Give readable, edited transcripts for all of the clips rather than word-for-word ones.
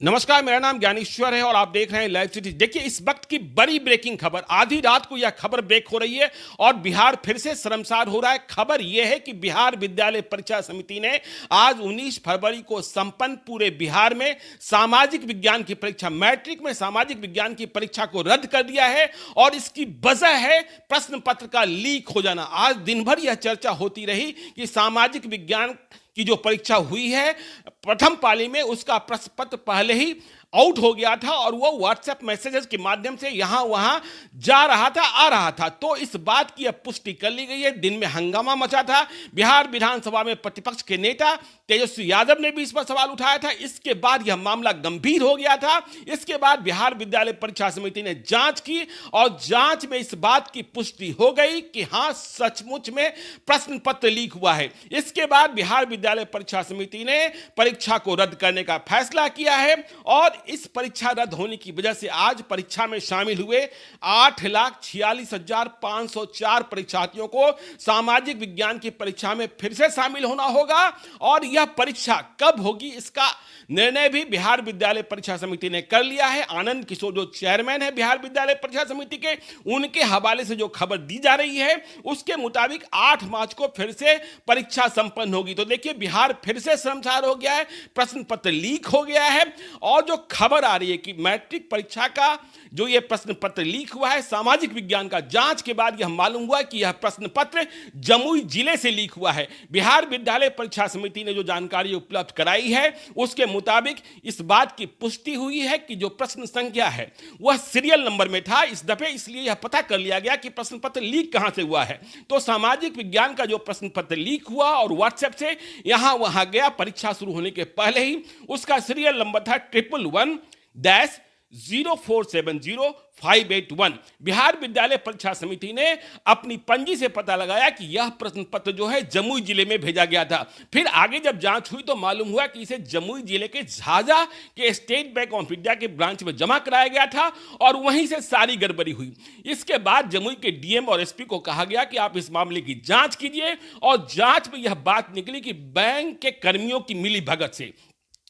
नमस्कार, मेरा नाम ज्ञानेश्वर है और आप देख रहे हैं लाइव सिटी। देखिए, इस वक्त की बड़ी ब्रेकिंग खबर, आधी रात को यह खबर ब्रेक हो रही है और बिहार फिर से शर्मसार हो रहा है। खबर यह है कि बिहार विद्यालय परीक्षा समिति ने आज 19 फरवरी को संपन्न पूरे बिहार में सामाजिक विज्ञान की परीक्षा, मैट्रिक में सामाजिक विज्ञान की परीक्षा को रद्द कर दिया है और इसकी वजह है प्रश्न पत्र का लीक हो जाना। आज दिन भर यह चर्चा होती रही कि सामाजिक विज्ञान की जो परीक्षा हुई है प्रथम पाली में, उसका प्रश्न पत्र पहले ही आउट हो गया था और वो व्हाट्सएप मैसेजेस के माध्यम से यहां वहां जा रहा था, आ रहा था। तो इस बात की अब पुष्टि कर ली गई है। दिन में हंगामा मचा था। बिहार विधानसभा में प्रतिपक्ष के नेता तेजस्वी यादव ने भी इस पर सवाल उठाया था। इसके बाद यह मामला गंभीर हो गया था। इसके बाद बिहार विद्यालय परीक्षा समिति ने जांच की और जांच में इस बात की पुष्टि हो गई कि हां, सचमुच में प्रश्न पत्र लीक हुआ है। इसके बाद बिहार विद्यालय परीक्षा समिति ने परीक्षा को रद्द करने का फैसला किया है और इस परीक्षा रद्द होने की वजह से आज परीक्षा में शामिल हुए 8,46,504 परीक्षार्थियों को सामाजिक विज्ञान की परीक्षा में फिर से शामिल होना होगा और यह परीक्षा कब होगी इसका निर्णय भी बिहार विद्यालय परीक्षा समिति ने कर लिया है। आनंद किशोर जो चेयरमैन है बिहार विद्यालय परीक्षा समिति के, उनके हवाले से जो खबर दी जा रही है उसके मुताबिक 8 मार्च को फिर से परीक्षा संपन्न होगी। तो देखिए, बिहार फिर से शर्मसार हो गया है, प्रश्न पत्र लीक हो गया है और जो खबर आ रही है कि मैट्रिक परीक्षा का जो ये प्रश्न पत्र लीक हुआ है सामाजिक विज्ञान का, जांच के बाद यह मालूम हुआ कि यह प्रश्न पत्र जमुई जिले से लीक हुआ है। बिहार विद्यालय परीक्षा समिति ने जो जानकारी उपलब्ध कराई है उसके मुताबिक इस बात की पुष्टि हुई है कि जो प्रश्न संख्या है वह सीरियल नंबर में था इस दफे, इसलिए यह पता कर लिया गया कि प्रश्न पत्र लीक कहां से हुआ है। तो सामाजिक विज्ञान का जो प्रश्न पत्र लीक हुआ और व्हाट्सएप से यहां वहां गया परीक्षा शुरू होने के पहले ही, उसका सीरियल नंबर था 111-0470-581। बिहार विद्यालय परीक्षा समिति ने अपनी पंजी से पता लगाया कि यह प्रश्न पत्र जो है जमुई जिले में भेजा गया था। फिर आगे जब जांच हुई तो मालूम हुआ कि इसे जमुई जिले के झाझा के स्टेट बैंक ऑफ इंडिया के ब्रांच में जमा कराया गया था और वहीं से सारी गड़बड़ी हुई। इसके बाद जमुई के डीएम और एसपी को कहा गया कि आप इस मामले की जांच कीजिए और जांच में यह बात निकली कि बैंक के कर्मियों की मिलीभगत से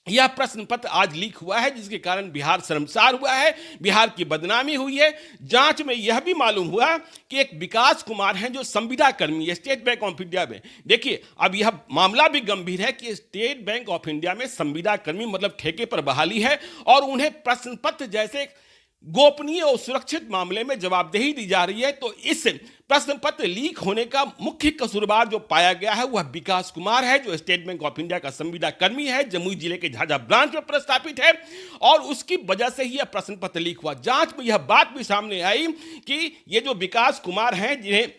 यह प्रश्न पत्र आज लीक हुआ है, जिसके कारण बिहार शर्मसार हुआ है, बिहार की बदनामी हुई है। जांच में यह भी मालूम हुआ कि एक विकास कुमार हैं जो संविदा कर्मी स्टेट बैंक ऑफ इंडिया में। देखिए, अब यह मामला भी गंभीर है कि स्टेट बैंक ऑफ इंडिया में संविदा कर्मी मतलब ठेके पर बहाली है और उन्हें प्रश्न पत्र जैसे गोपनीय और सुरक्षित मामले में जवाबदेही दी जा रही है। तो इस प्रश्न पत्र लीक होने का मुख्य कसूरवार जो पाया गया है वह विकास कुमार है, जो स्टेट बैंक ऑफ इंडिया का संविदा कर्मी है, जमुई जिले के झाझा ब्रांच में प्रस्थापित है और उसकी वजह से ही यह प्रश्न पत्र लीक हुआ। जांच में यह बात भी सामने आई कि ये जो विकास कुमार हैं जिन्हें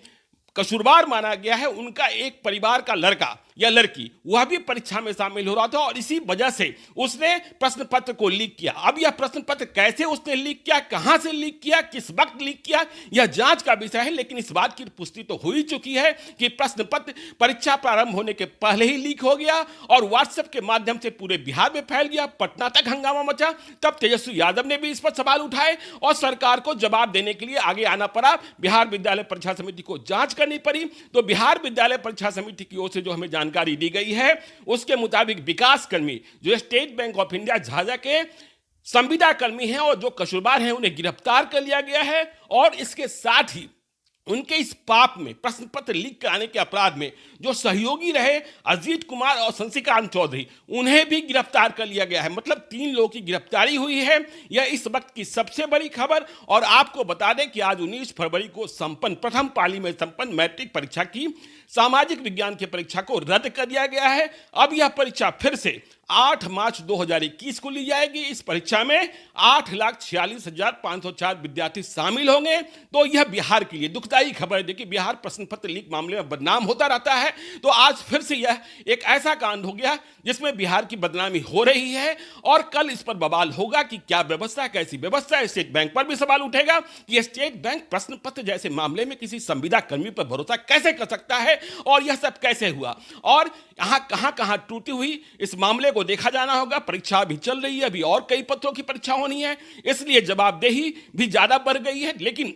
कसूरवार माना गया है, उनका एक परिवार का लड़का या लड़की वह भी परीक्षा में शामिल हो रहा था और इसी वजह से उसने प्रश्न पत्र को लीक किया। अब यह प्रश्न पत्र कैसे उसने लीक किया, कहां से लीक किया, किस वक्त लीक किया, यह जांच का विषय है। लेकिन इस बात की पुष्टि तो हो ही चुकी है कि प्रश्न पत्र परीक्षा प्रारंभ होने के पहले ही लीक हो गया और व्हाट्सएप के माध्यम से पूरे बिहार में फैल गया, पटना तक हंगामा मचा। तब तेजस्वी यादव ने भी इस पर सवाल उठाए और सरकार को जवाब देने के लिए आगे आना पड़ा। बिहार विद्यालय परीक्षा समिति को जांच करनी पड़ी। तो बिहार विद्यालय परीक्षा समिति की ओर से जो हमें जानकारी दी गई है उसके मुताबिक विकास कर्मी जो state bank of India Jhajha के संविदा कर्मी हैं और जो कसूरवार हैं उन्हें गिरफ्तार कर लिया गया है और इसके साथ ही उनके इस पाप में, प्रश्न पत्र लीक कराने के अपराध में जो सहयोगी रहे अजीत कुमार और शशिकांत चौधरी, उन्हें भी गिरफ्तार कर लिया गया है। मतलब 3 लोगों की गिरफ्तारी हुई है। यह इस वक्त की सबसे बड़ी खबर। और आपको बता दें कि आज 19 फरवरी को संपन्न प्रथम पाली में संपन्न मैट्रिक परीक्षा की सामाजिक विज्ञान की परीक्षा को रद्द कर दिया गया है। अब यह परीक्षा फिर से 8 मार्च 2021 को ली जाएगी। इस परीक्षा में 8,46,504 विद्यार्थी शामिल होंगे। तो यह बिहार के लिए दुखदाई खबर है। देखिए, बिहार प्रश्न पत्र लीक मामले में बदनाम होता रहता है, तो आज फिर से यह एक ऐसा कांड हो गया जिसमें बिहार की बदनामी हो रही है और कल इस पर बवाल होगा कि क्या व्यवस्था, कैसी व्यवस्था। स्टेट बैंक पर भी सवाल उठेगा कि स्टेट बैंक प्रश्न पत्र जैसे मामले में किसी संविदा कर्मी पर भरोसा कैसे कर सकता है और यह सब कैसे हुआ और यहां कहां कहां त्रुटि हुई, इस मामले को देखा जाना होगा। परीक्षा अभी चल रही है, अभी और कई पत्रों की परीक्षा होनी है, इसलिए जवाबदेही भी ज्यादा बढ़ गई है। लेकिन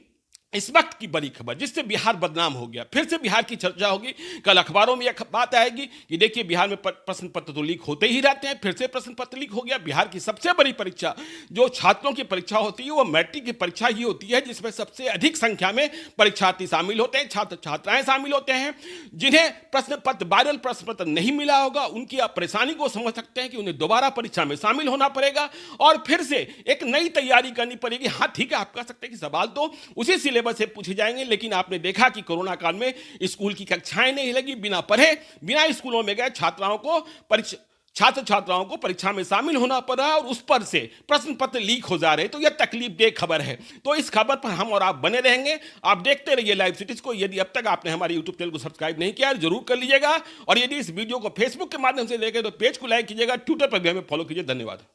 इस वक्त की बड़ी खबर जिससे बिहार बदनाम हो गया, फिर से बिहार की चर्चा होगी। कल अखबारों में यह बात आएगी कि देखिए बिहार में प्रश्न पत्र तो लीक होते ही रहते हैं, फिर से प्रश्न पत्र लीक हो गया। बिहार की सबसे बड़ी परीक्षा जो छात्रों की परीक्षा होती है वो मैट्रिक की परीक्षा ही होती है, जिसमें सबसे अधिक संख्या में परीक्षार्थी शामिल होते हैं, छात्र छात्राएं शामिल होते हैं। जिन्हें प्रश्न पत्र वायरल प्रश्न पत्र नहीं मिला होगा उनकी आप परेशानी को समझ सकते हैं कि उन्हें दोबारा परीक्षा में शामिल होना पड़ेगा और फिर से एक नई तैयारी करनी पड़ेगी। हाँ ठीक है, आप कह सकते हैं कि सवाल तो उसी सिलेबस से पूछे जाएंगे, लेकिन आपने देखा कि कोरोना काल में स्कूल की कक्षाएं नहीं लगी, बिना पढ़े बिना स्कूलों में गए छात्र छात्राओं को परीक्षा में शामिल होना पड़ा और उस पर से प्रश्न पत्र लीक हो जा रहे। तो यह तकलीफदेह खबर है। तो इस खबर पर हम और आप बने रहेंगे। आप देखते रहिए लाइव सिटीज को। यदि अब तक आपने हमारे यूट्यूब चैनल को सब्सक्राइब नहीं किया है जरूर कर लीजिएगा, और यदि इस वीडियो को फेसबुक के माध्यम से देखें तो पेज को लाइक कीजिएगा, ट्विटर पर भी हमें फॉलो कीजिए। धन्यवाद।